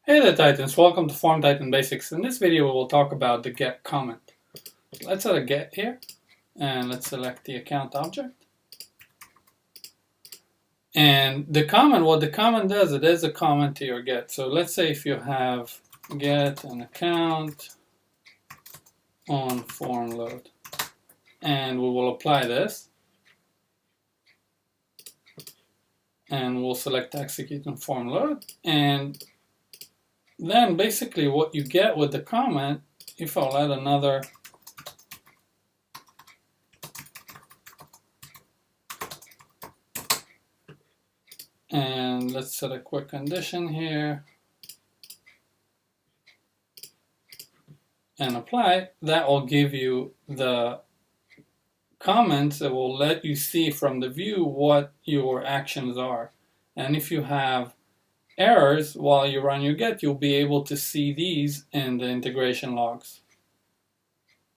Hey there Titans, welcome to Form Titan Basics. In this video we will talk about the get comment. Let's add a get here and let's select the account object. And the comment, what the comment does, it is a comment to your get. So let's say if you have get an account on form load, and we will apply this and we'll select execute on form load, and then basically what you get with the comment, if I'll add another and let's set a quick condition here and apply, that will give you the comments that will let you see from the view what your actions are. And if you have errors while you run your get, you'll be able to see these in the integration logs.